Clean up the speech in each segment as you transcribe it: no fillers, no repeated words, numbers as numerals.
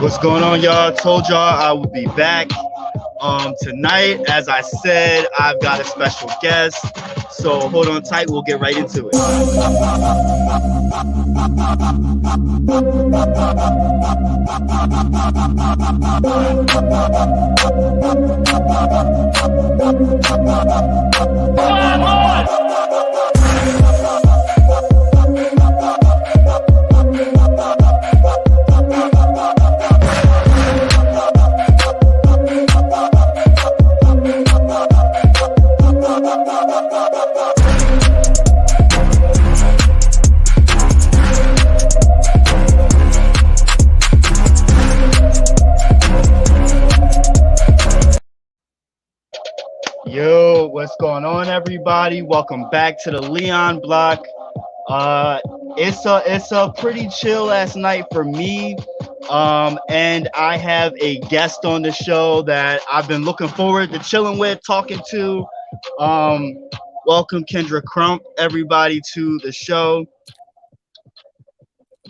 What's going on, y'all? Told y'all I would be back tonight. As I said, I've got a special guest. So hold on tight. We'll get right into it. Yo, what's going on, everybody? Welcome back to the Leon Block. Uh, it's a pretty chill last night for me. And I have a guest on the show that I've been looking forward to chilling with, talking to. Um, Welcome Kyndra Crump, everybody, to the show.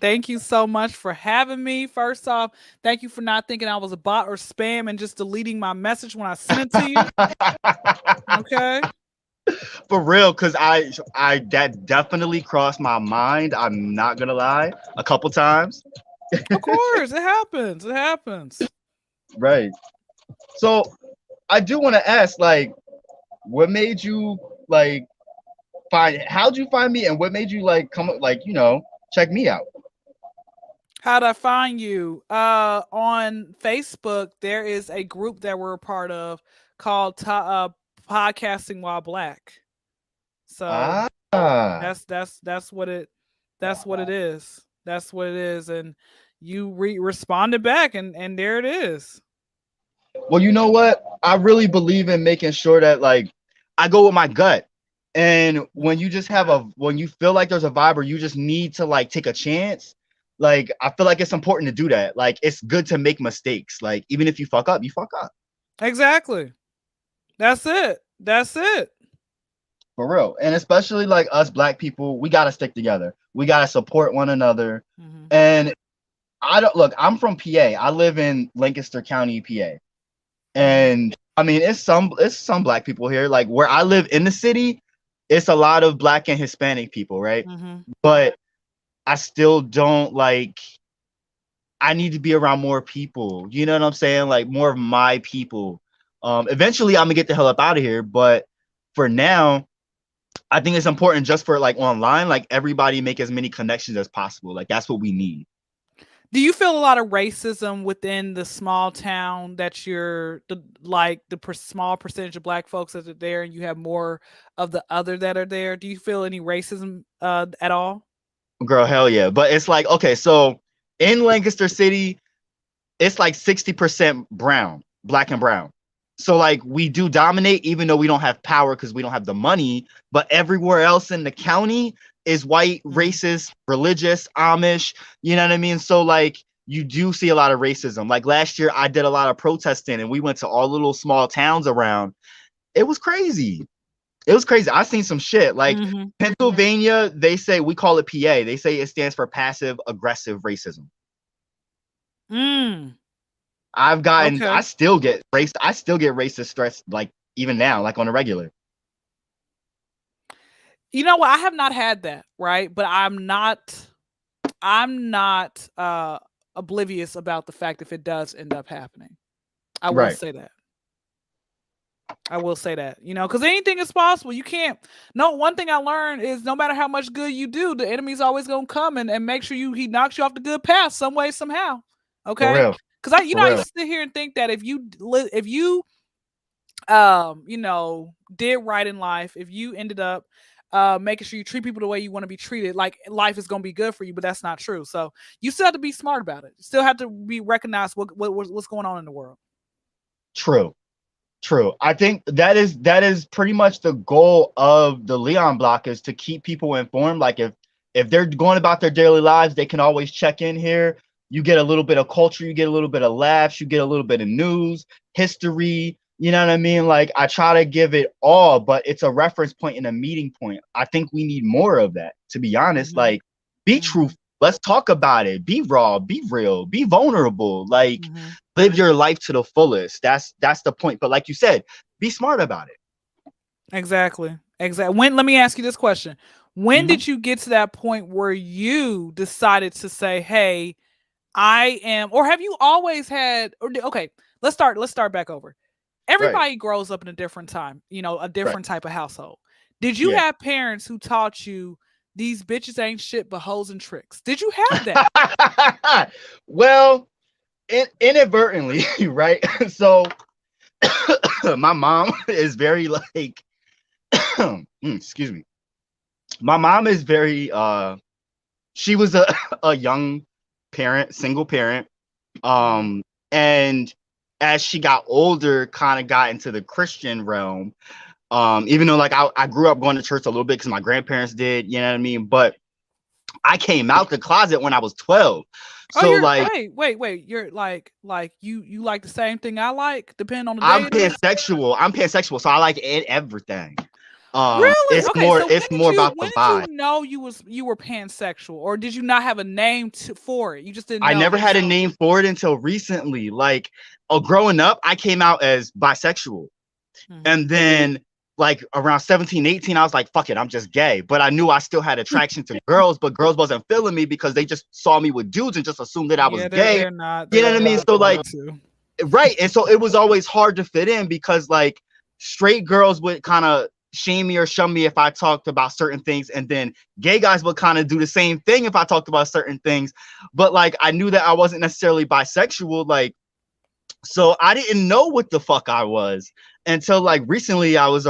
Thank you so much for having me. First off, thank you for not thinking I was a bot or spam and just deleting my message when I sent it to you. Okay. For real, because I that definitely crossed my mind. I'm not gonna lie, a couple times. Of course, it happens. It happens. Right. So I do want to ask, like, what made you like find? How'd you find me, and what made you like come up, like, check me out? How'd I find you? On Facebook, there is a group that we're a part of called Podcasting While Black. So Ah, that's what it is. That's what it is. And you responded back, and there it is. well, you know what? I really believe in making sure that like I go with my gut. And when you just when you feel like there's a vibe or you just need to like take a chance, like I feel like it's important to do that. Like it's good to make mistakes. Like even if you fuck up, you fuck up. Exactly. That's it. That's it. For real. And especially like us black people, we gotta stick together. We gotta support one another. Mhm. And I don't look, I'm from PA. I live in Lancaster County, PA. And I mean it's some black people here. Like where I live in the city, it's a lot of black and Hispanic people, right? Mhm. But I still don't like I need to be around more people. You know what I'm saying? Like more of my people. Eventually I'm gonna get the hell up out of here, but for now, I think it's important just for like online, like everybody make as many connections as possible. Like that's what we need. Do you feel a lot of racism within the small town that you're small percentage of black folks that are there, and you have more of the other that are there? Do you feel any racism at all? Girl, hell yeah. But it's like, okay, so in Lancaster City, it's like 60% brown, black and brown. So like we do dominate even though we don't have power because we don't have the money, but everywhere else in the county is white, racist, religious, Amish, you know what I mean? So like you do see a lot of racism. Like last year I did a lot of protesting and we went to all little small towns around. It was crazy. It was crazy. I seen some shit. Like Mhm. Pennsylvania, they say we call it PA. They say it stands for passive aggressive racism. Mm. I Okay. still get racist threats like even now, like on a regular. You know what? I have not had that, right? But I'm not oblivious about the fact if it does end up happening. I will Right. say that. I will say that, because anything is possible. You can't. No, one thing I learned is no matter how much good you do, the enemy's always gonna come and make sure he knocks you off the good path some way somehow. For Okay, real. because For I real. used to sit here and think that if you did right in life, if you ended up making sure you treat people the way you want to be treated, like life is gonna be good for you. But that's not true. So you still have to be smart about it. You still have to be recognized what's going on in the world. True. True. I think that is pretty much the goal of the Leon block is to keep people informed. Like if they're going about their daily lives, they can always check in here. You get a little bit of culture, you get a little bit of laughs, you get a little bit of news, history, You know what I mean? Like I try to give it all, but it's a reference point and a meeting point. I think we need more of that, to be honest. Mhm. Like, be Mhm. truthful. Let's talk about it. Be raw, be real, be vulnerable. Like, Mhm. live your life to the fullest. That's the point. But like you said, be smart about it. Exactly. Exactly. When let me ask you this question. When Mhm. did you get to that point where you decided to say, "Hey, I am," or have you always had okay, let's start back over. Right, Everybody grows up in a different time, a right. different type of household. Did you Yeah. have parents who taught you these bitches ain't shit but hoes and tricks? Did you have that? Well, inadvertently, right? So my mom is very like excuse me. My mom is very she was a, a young parent, single parent. Mhm. Um, and as she got older, kind of got into the Christian realm. Even though like I grew up going to church a little bit because my grandparents did, you know what I mean? But I came out the closet when I was 12. Oh, So you're like wait. You're like you like the same thing I like, depending on the day I'm it is? pansexual. I'm pansexual, so I like everything. Really? It's Okay, more so it's more about when the did vibe. you know you were pansexual, or did you not have a name for it? You just didn't I know. never had a name for it until recently. Like, growing up, I came out as bisexual. Mhm. And then like around 17, 18, I was like, fuck it, I'm just gay. But I knew I still had attraction to girls, but girls wasn't feeling me because they just saw me with dudes and just assumed that I was Yeah, they're gay. they're not You know they're what I mean? they're So going like, to. right. And so it was always hard to fit in because like straight girls would kind of shame me or shun me if I talked about certain things. And then gay guys would kind of do the same thing if I talked about certain things. But like I knew that I wasn't necessarily bisexual. Like, so I didn't know what the fuck I was until like recently. I was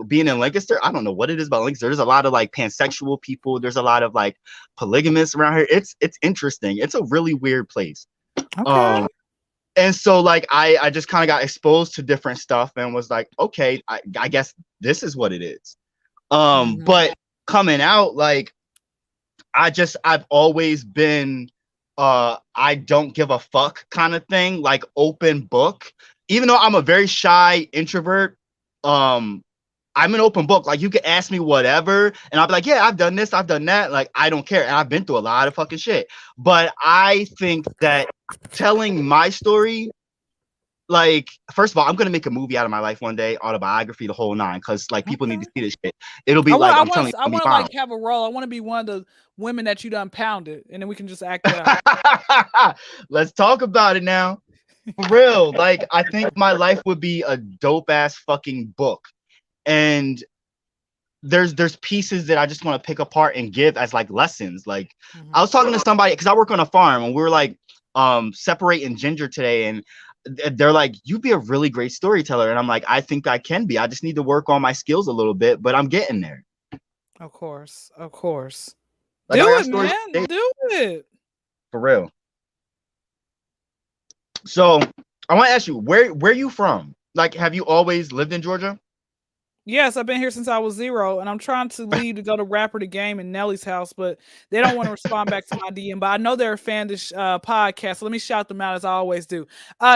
being in Lancaster. I don't know what it is about Lancaster. There's a lot of like pansexual people. There's a lot of like polygamists around here. It's interesting. It's a really weird place. Okay. Um, and so like I just kind of got exposed to different stuff and was like, okay, I guess this is what it is. Mhm. But coming out, like I've always been I don't give a fuck kind of thing, like open book. Even though I'm a very shy introvert, um I'm an open book. Like you can ask me whatever and I'll be like, yeah, I've done this, I've done that. Like I don't care. And I've been through a lot of fucking shit. But I think that telling my story, like, first of all, I'm gonna make a movie out of my life one day, autobiography, the whole nine, because like people need Okay. to see this shit. It'll be like, I'm telling you, I it's want to gonna like be have a role. I want to be one of the women that you done pounded, and then we can just act it out. viral. Let's talk about it now. For real. Like, I think my life would be a dope ass fucking book. And there's pieces that I just want to pick apart and give as like lessons. Like I Mhm. was talking to somebody because I work on a farm and we were like separating ginger today and they're like, you'd be a really great storyteller. And I'm like, I think I can be. I just need to work on my skills a little bit, but I'm getting there. Of course, of course. Like I Do got it, stories man. to say, Do it. for real. So I want to ask you, where you from? Like, have you always lived in Georgia? Yes, I've been here since I was 0, and I'm trying to leave to go to Rapper the Game in Nelly's house, but they don't want to respond back to my DM. But I know they're a fan of this podcast, so let me shout them out as I always do.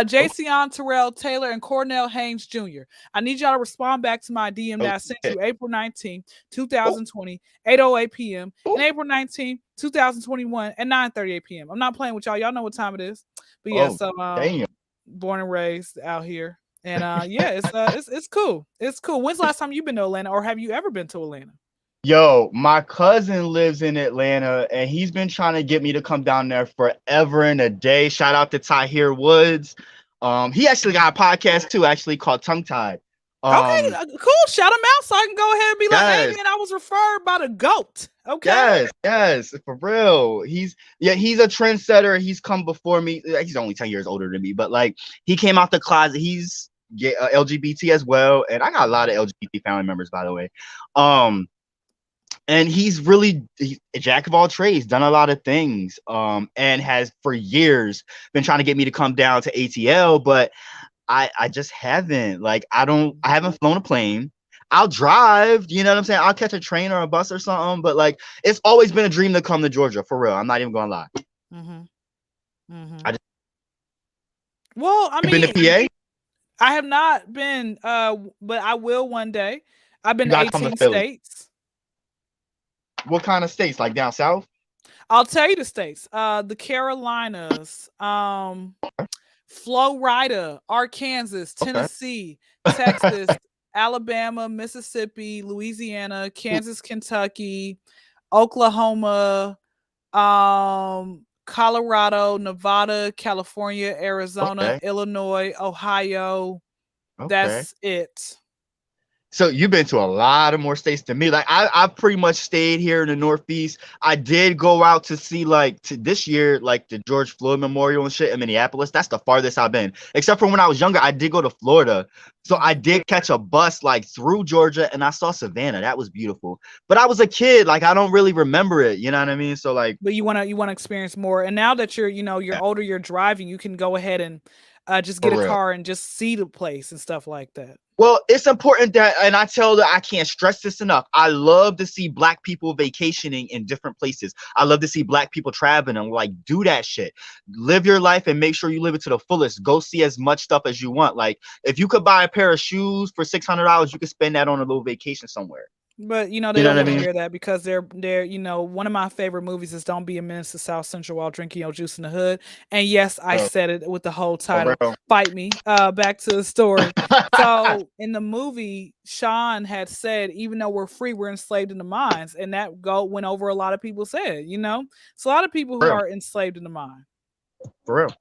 Jason Terrell Taylor and Cornell Haynes Jr. I need y'all to respond back to my DM Oh, that I sent shit. you April 19th, Oh, 2020, 8:08 p.m., oh, and April 19th, 2021 at 9:38 p.m. I'm not playing with y'all. Y'all know what time it is. But yeah, oh, so damn. born and raised out here. And yeah, it's cool. It's cool. When's the last time you've been to Atlanta, or have you ever been to Atlanta? Yo, my cousin lives in Atlanta and he's been trying to get me to come down there forever and a day. Shout out to Tahir Woods. He actually got a podcast too, actually called Tongue Tied. Okay, Um, cool. Shout them out so I can go ahead and be like, hey yes, man, I was referred by the goat. Okay. yes, for real. He's a trendsetter. He's come before me. He's only 10 years older than me, but like he came out the closet. He's LGBT as well, and I got a lot of LGBT family members, by the way. Um, and he's a jack of all trades, done a lot of things, and has for years been trying to get me to come down to ATL, but I just haven't. Like I haven't flown a plane. I'll drive, you know what I'm saying? I'll catch a train or a bus or something, but like it's always been a dream to come to Georgia, for real. I'm not even gonna lie. Mm-hmm. Mm-hmm. I just Well, I you been to mean, PA? I have not been, but I will one day. I've You been to gotta come to 18 Philly. states. What kind of states? Like down south? I'll tell you the states. The Carolinas, Florida, Arkansas, Okay. Tennessee, Texas, Alabama, Mississippi, Louisiana, Kansas, Kentucky, Oklahoma, Colorado, Nevada, California, Arizona, Okay. Illinois, Ohio. Okay. That's it. So you've been to a lot of more states than me. Like I pretty much stayed here in the Northeast. I did go out to see like to this year, like the George Floyd Memorial and shit in Minneapolis. That's the farthest I've been. Except for when I was younger, I did go to Florida. So I Mhm. did catch a bus like through Georgia and I saw Savannah. That was beautiful. But I was a kid, like I don't really remember it. You know what I mean? So like But you wanna experience more. And now that you're older, you're driving, you can go ahead and just get for a real. car and just see the place and stuff like that. Well, it's important that, and I tell that I can't stress this enough. I love to see black people vacationing in different places. I love to see black people traveling and like do that shit. Live your life and make sure you live it to the fullest. Go see as much stuff as you want. Like if you could buy a pair of shoes for $600, you could spend that on a little vacation somewhere. But they You know don't what I want to mean? hear that because they're one of my favorite movies is Don't Be a Menace to South Central while drinking your juice in the hood. And yes, I Bro, said it with the whole for title. real. Fight me. Back to the story. So in the movie, Sean had said, even though we're free, we're enslaved in the minds. And that go went over a lot of people said. So a lot of people For who real. are enslaved in the mind. For real.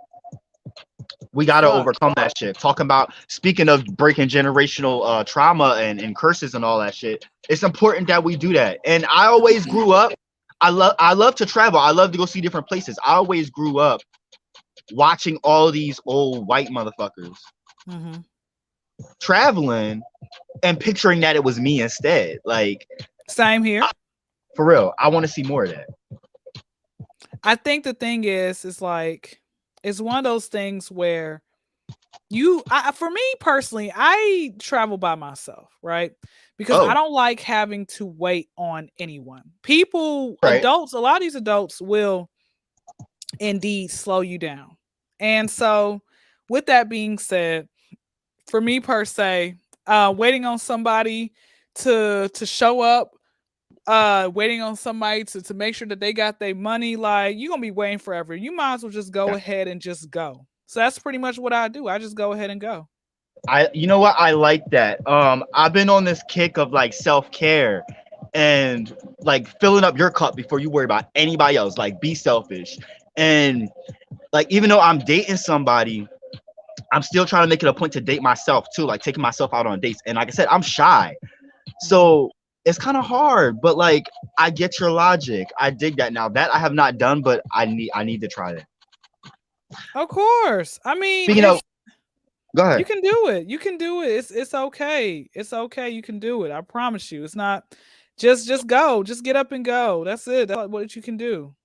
We got to But overcome that shit. Talking about speaking of breaking generational trauma and curses and all that shit, it's important that we do that. And I always grew up. I love to travel. I love to go see different places. I always grew up watching all these old white motherfuckers mhm. traveling and picturing that it was me instead. Like Same here. for real, I want to see more of that. I think the thing is like it's one of those things where for me personally, I travel by myself, right? Because I Oh, don't like having to wait on anyone. People, right. adults, a lot of these adults will indeed slow you down. And so, with that being said, for me per se, waiting on somebody to show up, waiting on somebody to make sure that they got their money, like you're gonna be waiting forever. You might as well just go ahead and just go. So that's pretty much what I do. I just go ahead and go. You know what? I like that. I've been on this kick of like self-care and like filling up your cup before you worry about anybody else. Like be selfish. And like even though I'm dating somebody, I'm still trying to make it a point to date myself too, like taking myself out on dates. And like I said, I'm shy. Mhm. So it's kind of hard, but like I get your logic. I dig that. Now that I have not done, but I need to try that. Of course. I mean, Speaking of, go you ahead. can do it. You can do it. It's okay. It's okay. You can do it. I promise you. It's not just go. Just get up and go. That's it. That's what you can do.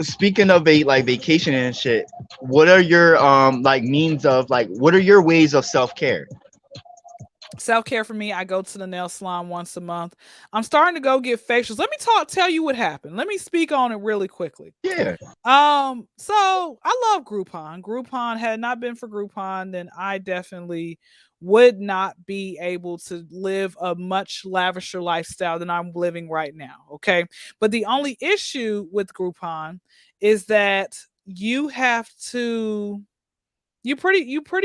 Speaking of like vacation and shit, what are your like means of like what are your ways of self-care? Self-care for me, I go to the nail salon once a month. I'm starting to go get facials. Let me tell you what happened. Let me speak on it really quickly. Yeah. So I love Groupon. Groupon had not been for Groupon, then I definitely would not be able to live a much lavisher lifestyle than I'm living right now. Okay. But the only issue with Groupon is that you pretty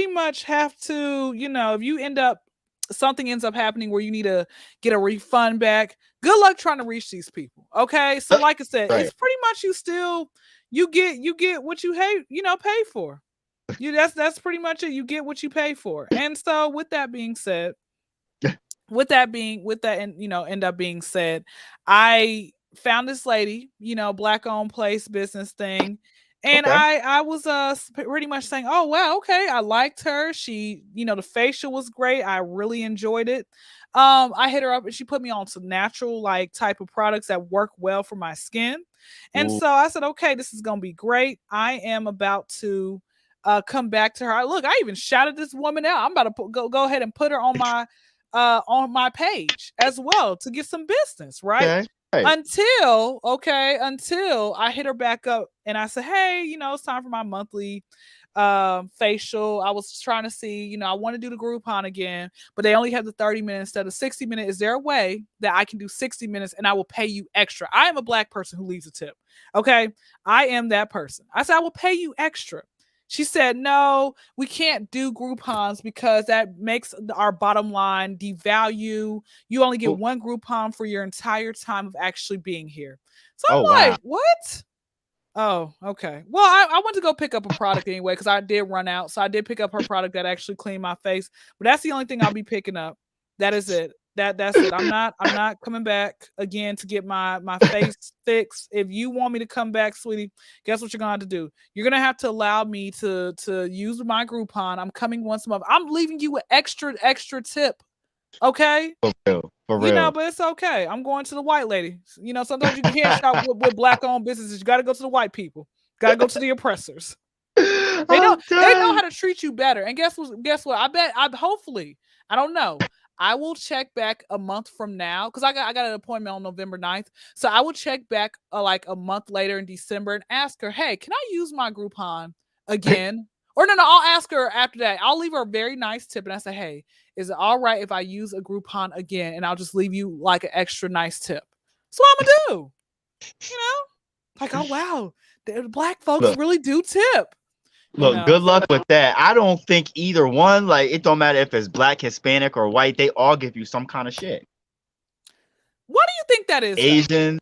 much have to, if you end up something ends up happening where you need to get a refund back, good luck trying to reach these people. Okay. So like I said, Right. it's pretty much you get what you pay for. That's pretty much it. You get what you pay for. And so with that being said, and end up being said, I found this lady, black owned place business thing. And Okay. I was pretty much saying, oh wow, okay, I liked her. She, the facial was great. I really enjoyed it. I hit her up and she put me on some natural like type of products that work well for my skin. And Ooh, so I said, okay, this is gonna be great. I am about to come back to her. Look, I even shouted this woman out. I'm about to go ahead and put her on my page as well to get some business, right? okay. Right. Until I hit her back up and I said, hey, it's time for my monthly facial. I was trying to see, I want to do the Groupon again, but they only have the 30 minutes instead of 60 minutes. Is there a way that I can do 60 minutes and I will pay you extra? I am a Black person who leaves a tip. Okay. I am that person. I said, I will pay you extra. She said, no, we can't do Groupons because that makes our bottom line devalue. You only get Oh, one Groupon for your entire time of actually being here. So oh I'm wow. like, what? Oh, okay. Well, I went to go pick up a product anyway because I did run out. So I did pick up her product that actually cleaned my face. But that's the only thing I'll be picking up. That is it. That's it. I'm not coming back again to get my face fixed. If you want me to come back, sweetie, guess what you're gonna have to do? You're gonna have to allow me to use my Groupon. I'm coming once a month. I'm leaving you an extra tip. Okay? For real. For real. But it's okay. I'm going to the white lady. Sometimes you can't shop with Black owned businesses. You got to go to the white people. Got to go to the oppressors. They know I'm done. how to treat you better. And guess what? I bet hopefully, I don't know. I will check back a month from now because I got an appointment on November 9th. So I will check back like a month later in December and ask her, hey, can I use my Groupon again? Or no, I'll ask her after that. I'll leave her a very nice tip and I say, hey, is it all right if I use a Groupon again? And I'll just leave you like an extra nice tip. That's what I'm gonna do. Like, oh wow, the Black folks Look, really do tip. look, good luck with that. I don't think either one, like, it don't matter if it's Black, Hispanic, or white, they all give you some kind of shit. What do you think that is? Asian,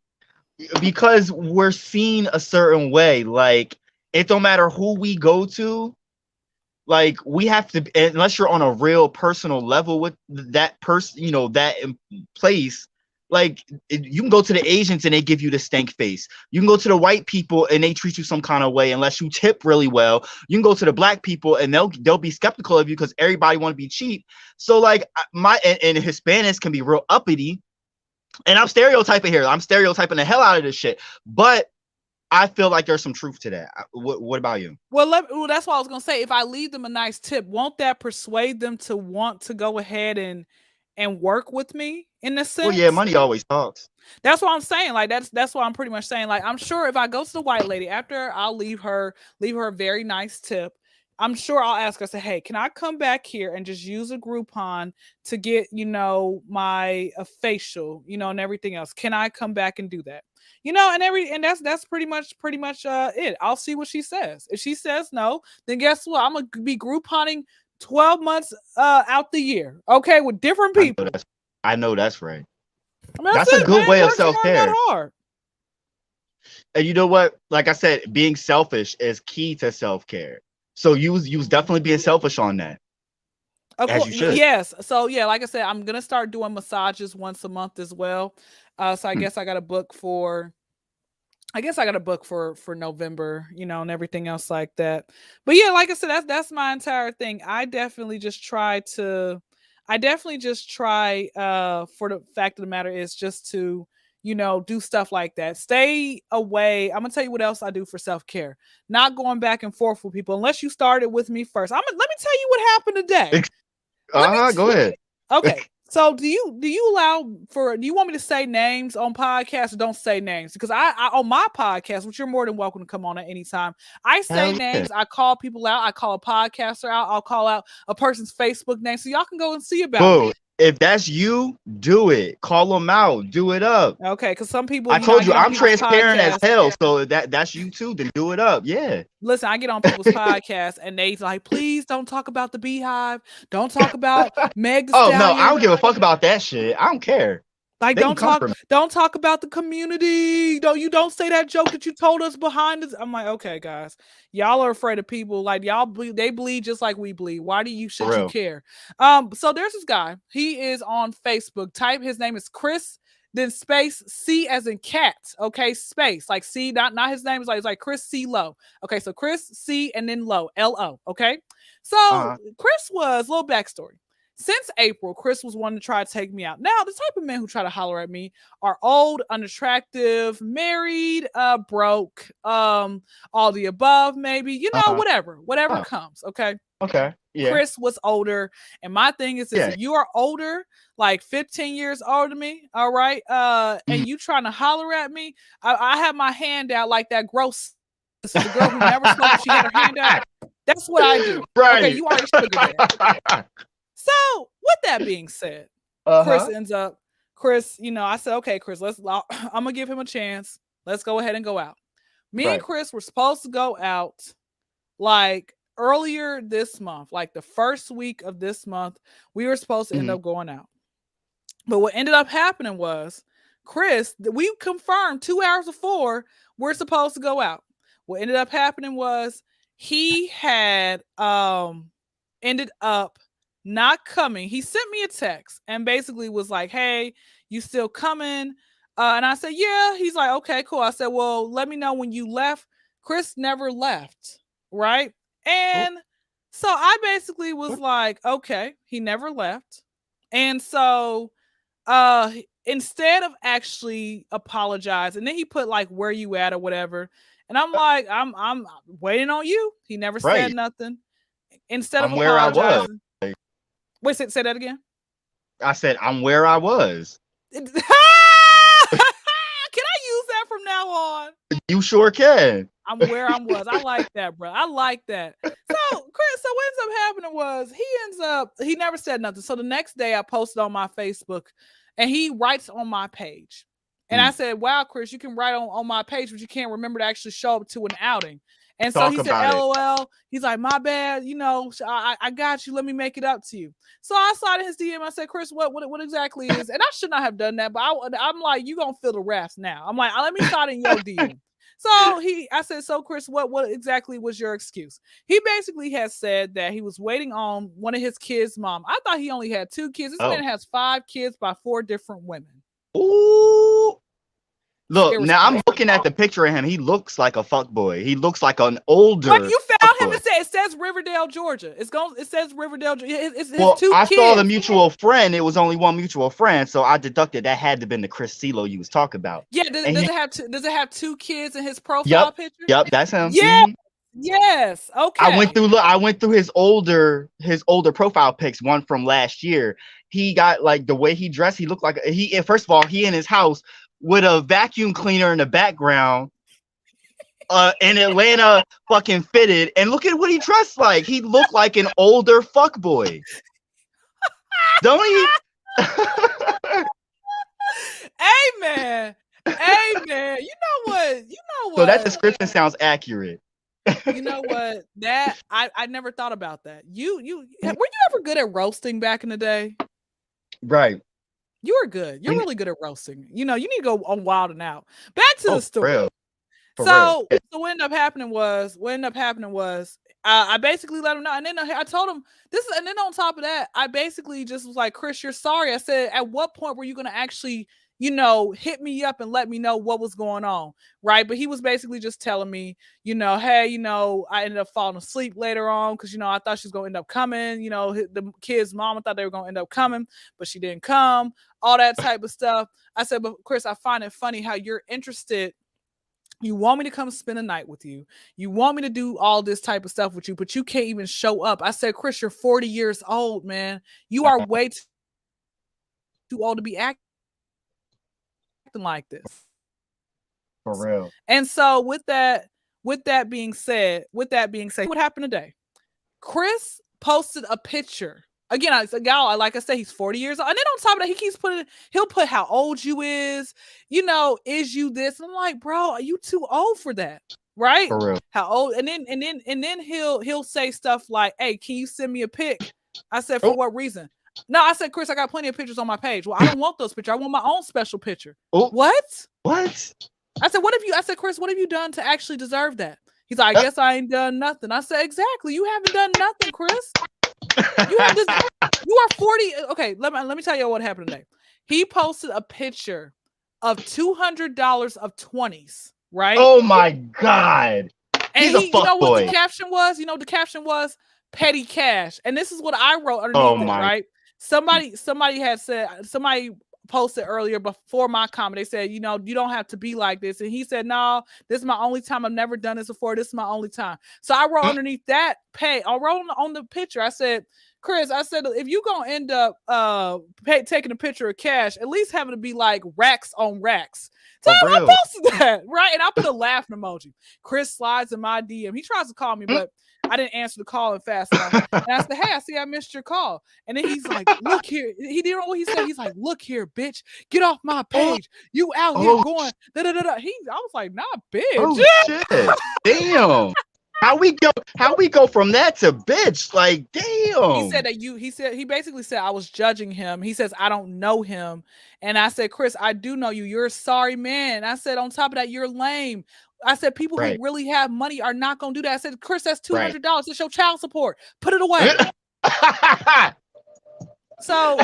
because we're seen a certain way. Like, it don't matter who we go to. Like, we have to, unless you're on a real personal level with that person, that place. Like, you can go to the Asians and they give you the stank face. You can go to the white people and they treat you some kind of way unless you tip really well. You can go to the Black people and they'll be skeptical of you because everybody want to be cheap. So like and Hispanics can be real uppity. And I'm stereotyping here. I'm stereotyping the hell out of this shit. But I feel like there's some truth to that. What about you? Well, that's what I was gonna say. If I leave them a nice tip, won't that persuade them to want to go ahead and work with me in a sense? Well, yeah, money always talks. That's what I'm saying. Like that's what I'm pretty much saying. Like I'm sure if I go to the white lady after I'll leave her a very nice tip. I'm sure I'll ask her, say, hey, can I come back here and just use a Groupon to get, my facial, and everything else? Can I come back and do that? And that's pretty much it. I'll see what she says. If she says no, then guess what? I'm gonna be Grouponing 12 months out the year, okay, with different people. I know that's right. I mean, that's a good way of self-care. Hard. And you know what? Like I said, being selfish is key to self-care. So you was definitely being selfish on that. As you should. Yes. So yeah, like I said, I'm gonna start doing massages once a month as well. So I guess I got a book for November, and everything else like that. But yeah, like I said, that's my entire thing. I definitely just try for the fact of the matter is just to, do stuff like that. Stay away. I'm gonna tell you what else I do for self-care. Not going back and forth with people unless you started with me first. Let me tell you what happened today. Go ahead. Okay. So do you want me to say names on podcasts or don't say names? Because I on my podcast, which you're more than welcome to come on at any time, I say names, I call people out, I call a podcaster out, I'll call out a person's Facebook name so y'all can go and see about it. If that's you, do it. Call them out. Do it up. Okay, because some people. I told you I'm transparent as hell. So that's you too. Then do it up. Yeah. Listen, I get on people's podcasts and they like, please don't talk about the Beehive. Don't talk about Meg. Oh no, I don't give a fuck about that shit. I don't care. Like don't talk about the community. Don't say that joke that you told us behind us. I'm like, okay, guys, y'all are afraid of people. Like they bleed just like we bleed. Why do you care? So there's this guy. He is on Facebook. His name is Chris. Then space C as in cat. Okay, space like C. Not his name is like Chris C Low. Okay, so Chris C and then Low LO. Okay, so Chris was a little backstory. Since April, Chris was wanting to try to take me out. Now, the type of men who try to holler at me are old, unattractive, married, broke, all the above, maybe, whatever comes. Okay. Okay. Yeah. Chris was older. And my thing is this, Yeah. if you are older, like 15 years older than me, all right, and you trying to holler at me, I have my hand out like that gross sister, the girl who never smoked and she had her hand out. That's what I do. Okay, Right. you are a sugar dad. So with that being said, Chris ends up, I said, okay, Chris, I'm gonna give him a chance. Let's go ahead and go out. Me and Chris were supposed to go out like earlier this month, like the first week of this month, we were supposed to end up going out. But what ended up happening was Chris, we confirmed 2 hours before we're supposed to go out. What ended up happening was he had ended up not coming. He sent me a text and basically was like, hey, you still coming? And I said, yeah. He's like, okay, cool. I said, well, let me know when you left. Chris never left, right? And so I basically was like, okay, he never left. And so instead of actually apologize, and then he put like where you at or whatever. And I'm like, I'm waiting on you. He never said nothing. Instead of apologizing. Wait, say that again. I said, I'm where I was. Can I use that from now on? You sure can. I'm where I was. I like that, bro. I like that. So, Chris, so what ends up happening was he never said nothing. So the next day I posted on my Facebook and he writes on my page. And I said, wow, Chris, you can write on my page, but you can't remember to actually show up to an outing. And so he said, LOL. He's like, my bad. I got you. Let me make it up to you. So I slid in his DM. I said, Chris, what exactly is? And I should not have done that. But I'm like, you going to feel the wrath now. I'm like, let me slide in your DM. So I said, so Chris, what exactly was your excuse? He basically has said that he was waiting on one of his kids' mom. I thought he only had 2 kids. This man has 5 kids by 4 different women. Ooh. Look, now I'm looking at the picture of him. He looks like a fuckboy. He looks like an older. But you found him. It says Riverdale, Georgia. It says Riverdale. It's well, 2 I kids. saw the mutual friend. It was only one mutual friend, so I deducted that had to have been the Chris CeeLo you was talking about. Yeah. Does it have 2 kids in his profile picture? Yep, that's him. Yeah. Mm-hmm. Yes. Okay. I went through his older profile pics, one from last year. He got like the way he dressed. He looked like first of all, he in his house with a vacuum cleaner in the background, in Atlanta, fucking fitted. And look at what he dressed like. He looked like an older fuckboy. Don't he? Amen. You know what? So that description sounds accurate. You know what? That I never thought about that. Were you ever good at roasting back in the day? Right. You were good. You're really good at roasting. You need to go on Wild and Out. Back to the story. So what ended up happening was I basically let him know, and then I told him this, and then on top of that, I basically just was like, Chris, you're sorry. I said, at what point were you going to actually, hit me up and let me know what was going on, right? But he was basically just telling me, hey, I ended up falling asleep later on because, I thought she was going to end up coming. The kid's mom, I thought they were going to end up coming, but she didn't come, all that type of stuff. I said, but Chris, I find it funny how you're interested. You want me to come spend a night with you. You want me to do all this type of stuff with you, but you can't even show up. I said, Chris, you're 40 years old, man. You are way too old to be acting like this. For real. And so with that being said, what happened today? Chris posted a picture. Again, like I said, he's 40 years old. And then on top of that, he'll put how old you is, is you this? And I'm like, bro, are you too old for that? Right? For real. How old? And then he'll say stuff like, hey, can you send me a pic? I said, for what reason? No, I said, Chris, I got plenty of pictures on my page. Well, I don't want those pictures. I want my own special picture. What? I said, Chris, what have you done to actually deserve that? He's like, I guess I ain't done nothing. I said, exactly. You haven't done nothing, Chris. You are 40. Okay, let me tell you what happened today. He posted a picture of $200 of 20s, right? Oh my God. And you know what the caption was? The caption was petty cash. And this is what I wrote underneath it, right? Somebody had said, somebody posted earlier before my comment. They said, you know, you don't have to be like this. And he said, no, this is my only time. I've never done this before. This is my only time. So I wrote underneath that pay. I wrote on the picture. I said, Chris, I said, if you gonna end up taking a picture of cash, at least having to be like racks on racks. So I posted that, right? And I put a laughing emoji. Chris slides in my DM. He tries to call me, but I didn't answer the call fast enough. And I said, hey, I see I missed your call. And then he's like, look here. He didn't know what he said. He's like, look here, bitch. Get off my page. You out here going da-da-da-da. I was like, nah, bitch. Oh, shit. Damn. How we go from that to bitch? Like, damn. He said that he basically said I was judging him. He says I don't know him. And I said, Chris, I do know you. You're a sorry man. I said, on top of that, you're lame. I said, people who really have money are not gonna do that. I said, Chris, that's $200. It's your child support. Put it away. So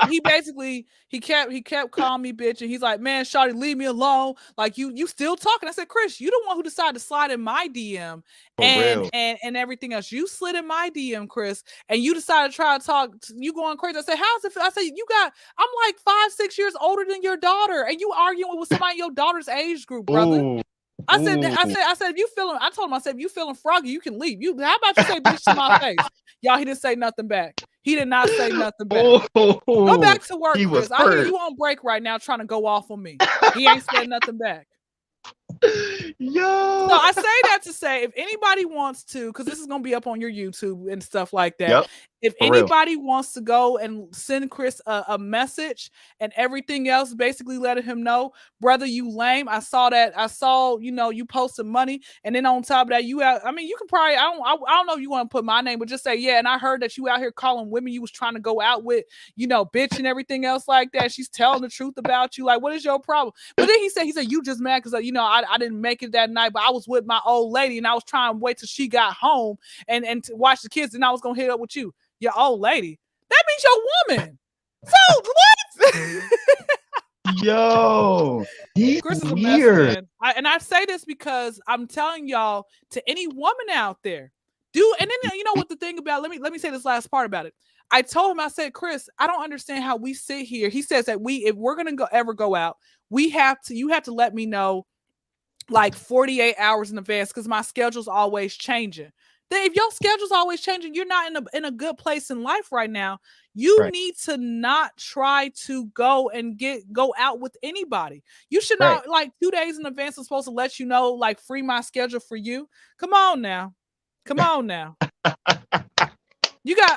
he basically he kept calling me bitch, and he's like, man, shawty, leave me alone. Like you still talking. I said, Chris, you the one who decided to slide in my DM and everything else. You slid in my DM, Chris, and you decided to try to talk. You going crazy. I said, how's it feel? I said, I'm like 5-6 years older than your daughter, and you arguing with somebody in your daughter's age group, brother. Ooh. I said, if you feeling, I told him, I said, if you feeling froggy, you can leave. How about you say bitch to my face? Y'all, he didn't say nothing back. He did not say nothing back. Go back to work, Chris. I hear you on break right now trying to go off on me. He ain't said nothing back. Yo. So I say that to say, if anybody wants to, because this is going to be up on your YouTube and stuff like that. If anybody wants to go and send Chris a message and everything else, basically letting him know, brother, you lame. I saw that. I saw, you posted money. And then on top of that, you can probably, I don't know if you want to put my name, but just say, yeah. And I heard that you out here calling women you was trying to go out with, bitch and everything else like that. She's telling the truth about you. Like, what is your problem? But then he said, you just mad because, I didn't make it that night, but I was with my old lady and I was trying to wait till she got home and to watch the kids. And I was going to hit up with you. Your old lady. That means your woman. So what? Yo, he's Chris is weird. A mess, man. And I say this because I'm telling y'all, to any woman out there, and then you know what the thing about, let me say this last part about it. I told him, I said, Chris, I don't understand how we sit here. He says that if we're gonna ever go out, you have to let me know like 48 hours in advance because my schedule's always changing. If your schedule's always changing, you're not in a good place in life right now. You need to not try to go out with anybody. You should not, like 2 days in advance, I'm supposed to let you know, like, free my schedule for you. Come on now.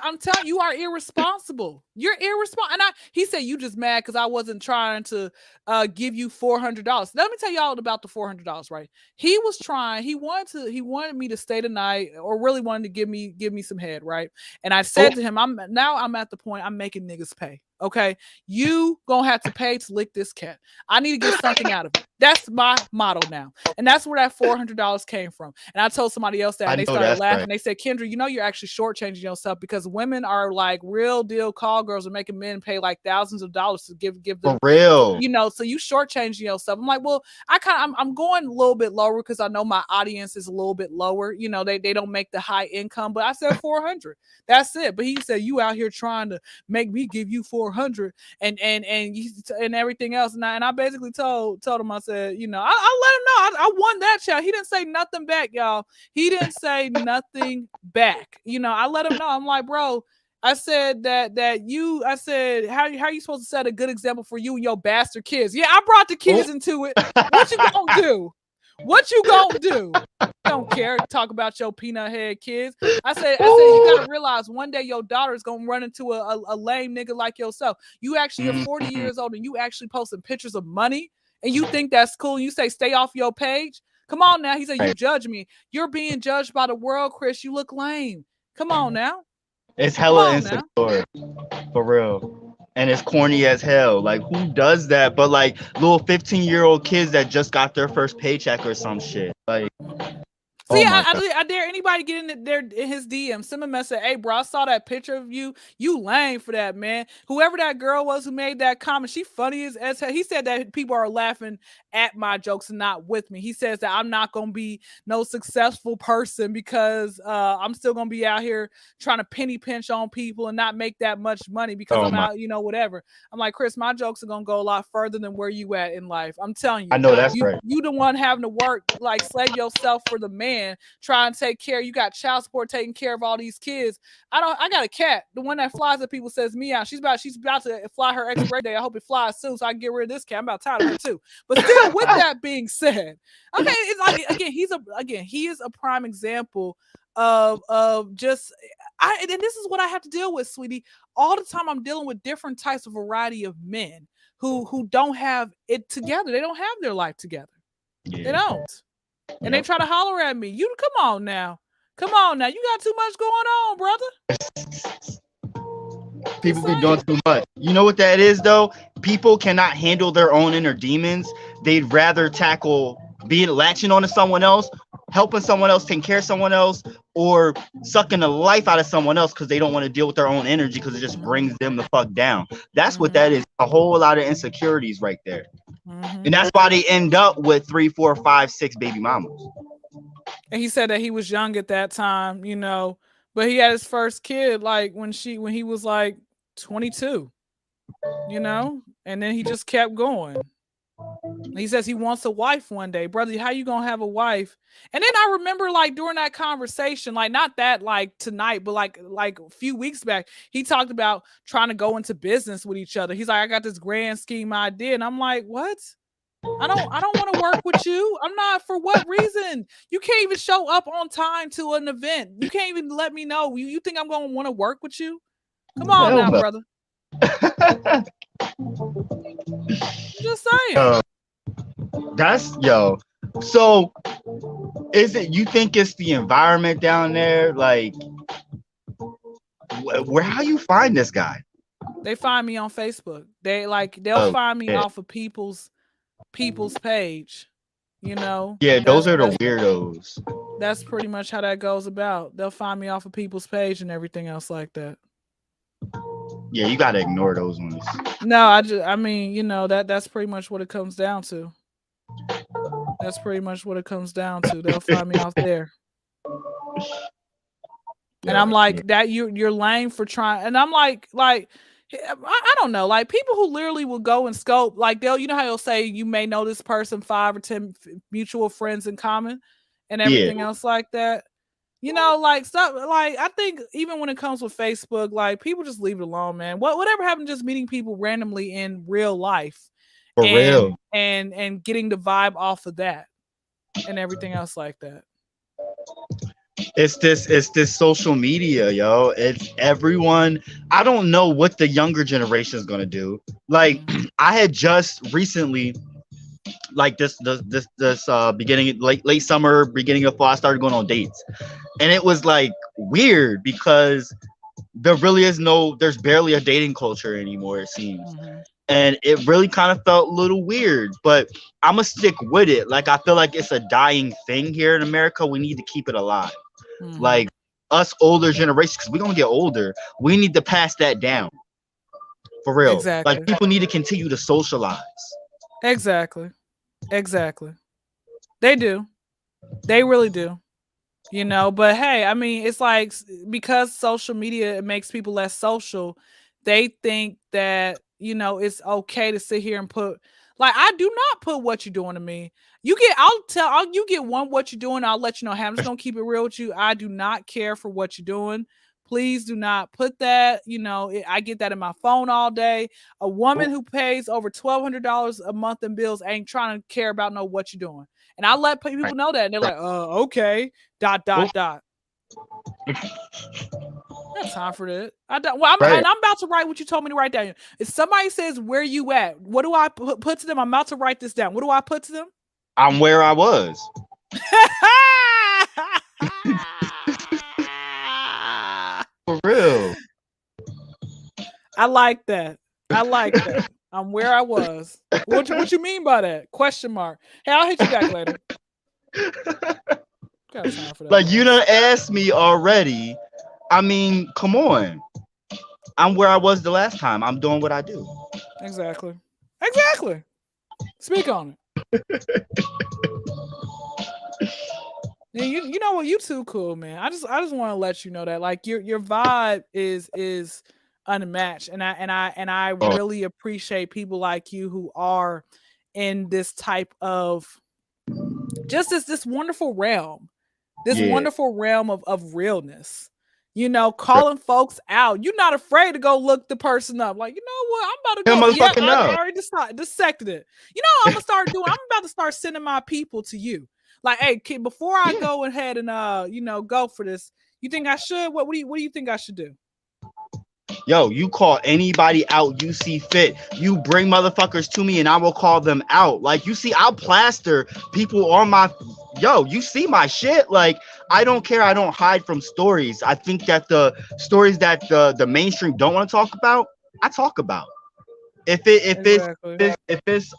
I'm telling you, are irresponsible. You're irresponsible. And he said, you just mad because I wasn't trying to give you $400. Let me tell y'all about the $400, right? He was trying, he wanted me to stay the night, or really wanted to give me some head, right? And I said to him, I'm at the point I'm making niggas pay. Okay, you gonna have to pay to lick this cat. I need to get something out of it. That's my motto now. And that's where that $400 came from. And I told somebody else that, and they started laughing. Right. They said, Kyndra, you're actually shortchanging yourself because women are like real deal call girls are making men pay like thousands of dollars to give them. For real. So you shortchanging yourself. I'm like, well, I'm going a little bit lower because I know my audience is a little bit lower. They don't make the high income, but I said 400. That's it. But he said, you out here trying to make me give you 400 and everything else. And I basically told him, I said, I let him know I won that chat. He didn't say nothing back, y'all. He didn't say nothing back. I let him know. I'm like, bro, I said I said, how you supposed to set a good example for you and your bastard kids? Yeah, I brought the kids into it. What you gonna do? What you gonna do? Don't care. Talk about your peanut head kids. I said, you gotta realize one day your daughter is gonna run into a lame nigga like yourself. You actually are 40 years old and you actually posting pictures of money and you think that's cool. You say stay off your page. Come on now. He said, you judge me. You're being judged by the world, Chris. You look lame. Come on now. It's hella insecure. For real. And it's corny as hell. Like, who does that? But like little 15-year-old kids that just got their first paycheck or some shit. Like, See, Oh my god. I dare anybody get in there in his DM. Send a message. Hey, bro, I saw that picture of you. You lame for that, man. Whoever that girl was who made that comment, she funny as hell. He said that people are laughing at my jokes and not with me. He says that I'm not gonna be no successful person because I'm still gonna be out here trying to penny pinch on people and not make that much money because Oh I'm my. out, whatever. I'm like, Chris, my jokes are gonna go a lot further than where you at in life. I'm telling I you. know that's You right. you the one having to work, like slave yourself for the man, try and take care. You got child support taking care of all these kids. I got a cat. The one that flies at people says meow. She's about to fly her expiration day. I hope it flies soon so I can get rid of this cat. I'm about tired of her too. But still, with that being said, okay, it's like he is a prime example of just and this is what I have to deal with, sweetie. All the time I'm dealing with different types of variety of men who don't have it together. They don't have their life together. Yeah. They don't. And they Yep. try to holler at me. You come on now. Come on now. You got too much going on, brother. People be doing too much. You know what that is though? People cannot handle their own inner demons. They'd rather tackle being latching onto someone else, helping someone else, taking care of someone else, or sucking the life out of someone else because they don't want to deal with their own energy because it just brings them the fuck down. That's what that is. A whole lot of insecurities right there. And that's why they end up with 3, 4, 5, 6 baby mamas. And he said that he was young at that time, but he had his first kid like when he was like 22, and then he just kept going. He says he wants a wife one day. Brother, how you gonna have a wife? And then I remember like during that conversation, like not that like tonight, but like a few weeks back, he talked about trying to go into business with each other. He's like, I got this grand scheme idea. And I'm like, what? I don't want to work with you. I'm not. For what reason? You can't even show up on time to an event. You can't even let me know. You think I'm gonna want to work with you? Come on Hell now, no. brother. Just saying. That's yo. So is it you think it's the environment down there? Like where how you find this guy? They find me on Facebook. They'll find me off of people's page. Yeah, those are the weirdos. That's pretty much how that goes about. They'll find me off of people's page and everything else like that. Yeah, you gotta ignore those ones. No, that's pretty much what it comes down to. That's pretty much what it comes down to. They'll find me off there. And I'm like, that you're lame for trying. And I'm like, I don't know, like people who literally will go and scope, like how they'll say you may know this person 5 or 10 mutual friends in common and everything else like that. Like stuff like I think even when it comes with Facebook, like people just leave it alone, man. Whatever happened to just meeting people randomly in real life real. And getting the vibe off of that and everything else like that. It's this social media, yo. It's everyone. I don't know what the younger generation is gonna do. Like I had just recently, like this beginning late summer, beginning of fall, I started going on dates, and it was like weird because there's barely a dating culture anymore, it seems. And it really kind of felt a little weird, but I'm gonna stick with it. Like I feel like it's a dying thing here in America. We need to keep it alive. Like us older generations, because we're gonna get older, we need to pass that down for real. Exactly. Like people need to continue to socialize. Exactly. They do. They really do. But hey, I mean, it's like because social media makes people less social, they think that it's okay to sit here and put, like, I do not put what you're doing to me. You get one what you're doing, I'll let you know. Hey, I'm just gonna keep it real with you. I do not care for what you're doing. Please do not put that. I get that in my phone all day. A woman who pays over $1,200 a month in bills ain't trying to care about what you're doing. And I let people know that, and they're like, okay, ... I got time for that. And I'm about to write what you told me to write down. If somebody says, where you at? What do I put to them? I'm about to write this down. What do I put to them? I'm where I was. For real. I like that. I'm where I was. What you mean by that? Question mark. Hey, I'll hit you back later. Got time for that Like you mess. done asked me already. I mean, come on. I'm where I was the last time. I'm doing what I do. Exactly. Exactly. Speak on it. And you know what? You too cool, man. I just want to let you know that like your vibe is unmatched, and I Oh, really appreciate people like you who are in this type of just this wonderful realm, this yeah. wonderful realm of realness. You know, calling folks out. You're not afraid to go look the person up. Like, you know what? I'm about to Hell go. Yep, motherfucking I no. already dissected it. You know what I'm gonna start doing? I'm about to start sending my people to you. Like, hey, kid, before I Yeah. go ahead and go for this, you think I should? What do you think I should do? Yo, you call anybody out you see fit. You bring motherfuckers to me and I will call them out. Like you see, I'll plaster people on my you see my shit. Like I don't care. I don't hide from stories. I think that the stories that the mainstream don't want to talk about, I talk about. If it Exactly. if it's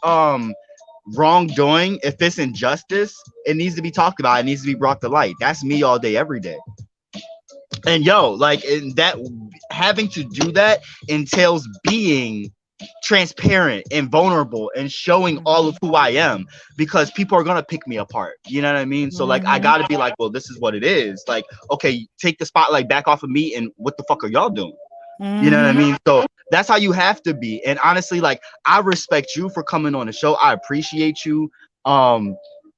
wrongdoing, if it's injustice, it needs to be talked about. It needs to be brought to light. That's me all day, every day. And like in that having to do that entails being transparent and vulnerable and showing all Mm-hmm. of who I am because people are gonna pick me apart. You know what I mean? So like I Mm-hmm. gotta be like, well, this is what it is. Like, okay, take the spotlight back off of me and what the fuck are y'all doing? You know what I Mm-hmm. mean? So that's how you have to be. And honestly, like I respect you for coming on the show. I appreciate you. Um,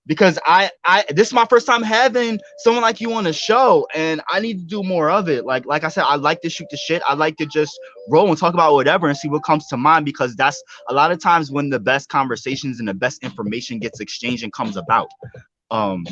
because I this is my first time having someone like you on the show and I need to do more of it. Like I said, I like to shoot the shit. I like to just roll and talk about whatever and see what comes to mind because that's a lot of times when the best conversations and the best information gets exchanged and comes about. Um,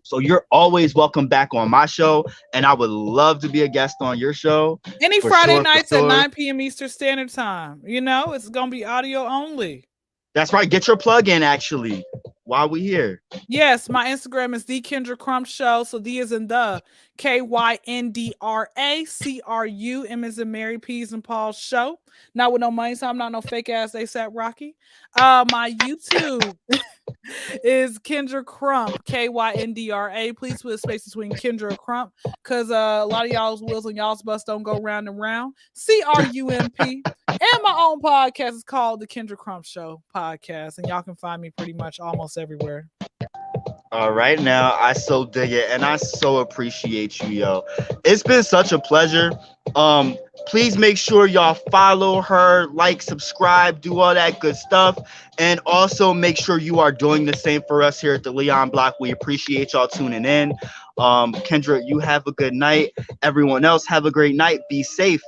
so you're always welcome back on my show, and I would love to be a guest on your show Any for Friday sure, for nights at sure. 9 p.m. Eastern Standard Time. You know, it's gonna be audio only. That's right. Get your plug in actually while we here. Yes, my Instagram is the Kyndra Crump Show. So D is in the KYNDRACRU. Is in Mary P's and Paul's show. Not with no money, so I'm not no fake ass ASAP Rocky. My YouTube is Kyndra Crump, KYNDRA. Please put a space between Kyndra Crump, because a lot of y'all's wheels on y'all's bus don't go round and round. CRUMP. And my own podcast is called the Kyndra Crump Show podcast, and y'all can find me pretty much almost everywhere. All right, now I so dig it, and I so appreciate you, yo. It's been such a pleasure. Um, please make sure y'all follow her, like, subscribe, do all that good stuff, and also make sure you are doing the same for us here at the Leon Block. We appreciate y'all tuning in. Kyndra, you have a good night. Everyone else, have a great night. Be safe.